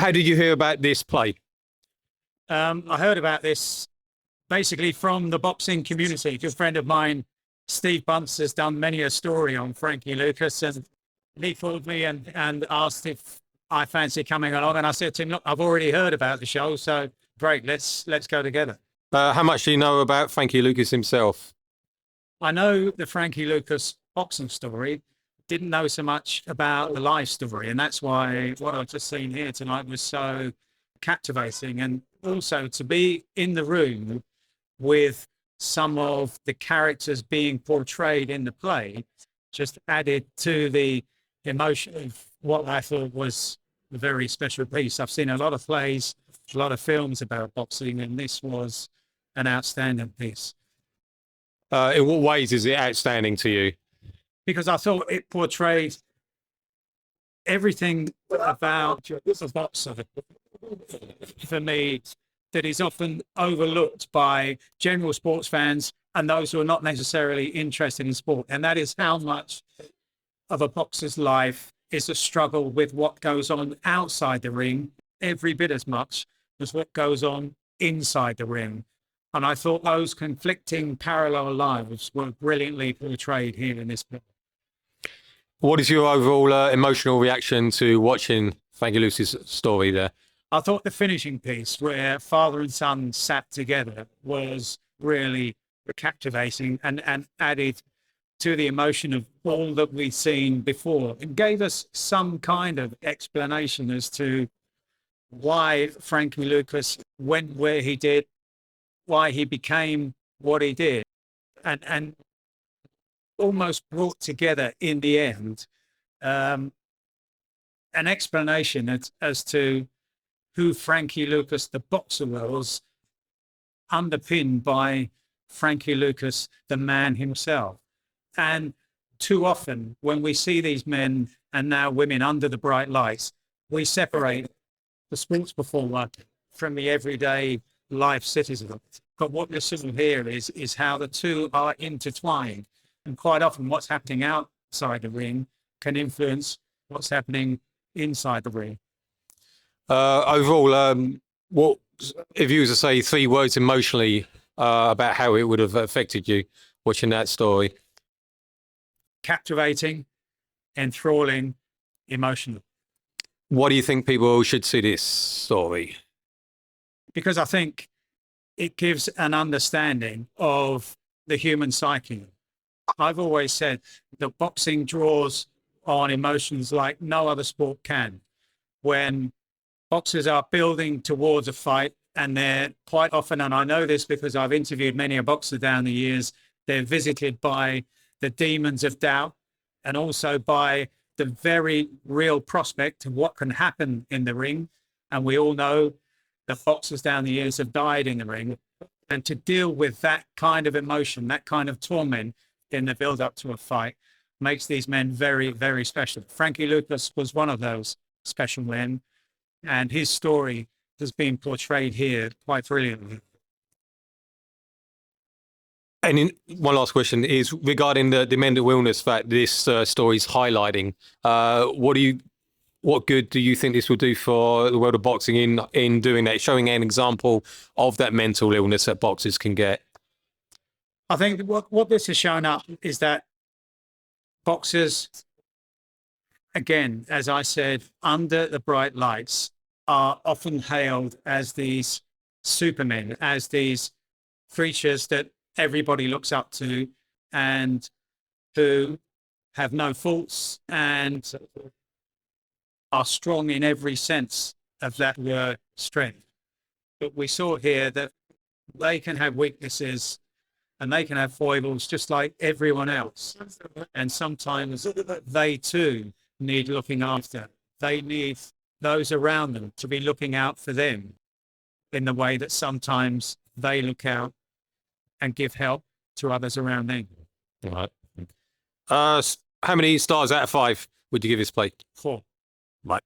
How did you hear about this play? I heard about this basically from the boxing community. A good friend of mine, Steve Bunce, has done many a story on Frankie Lucas, and he called me and asked if I fancy coming along. And I said to him, look, I've already heard about the show, so great, let's go together. How much do you know about Frankie Lucas himself? I know the Frankie Lucas boxing story, didn't know so much about the life story, and that's why what I've just seen here tonight was so captivating. And also to be in the room with some of the characters being portrayed in the play just added to the emotion of what I thought was a very special piece. I've seen a lot of plays, a lot of films about boxing, and this was an outstanding piece. In what ways is it outstanding to you? Because I thought it portrayed everything about the boxer for me that is often overlooked by general sports fans and those who are not necessarily interested in sport. And that is how much of a boxer's life is a struggle with what goes on outside the ring, every bit as much as what goes on inside the ring. And I thought those conflicting parallel lives were brilliantly portrayed here in this book. What is your overall emotional reaction to watching Frankie Lucas' story there? I thought the finishing piece where father and son sat together was really captivating and added to the emotion of all that we'd seen before and gave us some kind of explanation as to why Frankie Lucas went where he did, why he became what he did, and almost brought together in the end an explanation as to who Frankie Lucas, the boxer, was, underpinned by Frankie Lucas, the man himself. And too often, when we see these men and now women under the bright lights, we separate the sports performer from the everyday life citizen. But what you're seeing here is how the two are intertwined. And quite often what's happening outside the ring can influence what's happening inside the ring. Overall, what if you were to say 3 words emotionally about how it would have affected you watching that story? Captivating, enthralling, emotional. What do you think people should see this story? Because I think it gives an understanding of the human psyche. I've always said that boxing draws on emotions like no other sport can. When boxers are building towards a fight, and they're quite often, and I know this because I've interviewed many a boxer down the years, they're visited by the demons of doubt and also by the very real prospect of what can happen in the ring. And we all know that boxers down the years have died in the ring. And to deal with that kind of emotion, that kind of torment in the build up to a fight makes these men very, very special. Frankie Lucas was one of those special men, and his story has been portrayed here quite brilliantly. And one last question is regarding the mental illness that this story is highlighting. What good do you think this will do for the world of boxing in doing that, showing an example of that mental illness that boxers can get? I think what this has shown up is that boxers, again, as I said, under the bright lights, are often hailed as these supermen, as these creatures that everybody looks up to and who have no faults and are strong in every sense of that word, strength. But we saw here that they can have weaknesses and they can have foibles just like everyone else. And sometimes they too need looking after. They need those around them to be looking out for them in the way that sometimes they look out and give help to others around them. All right. How many stars out of 5 would you give this play? 4. Right.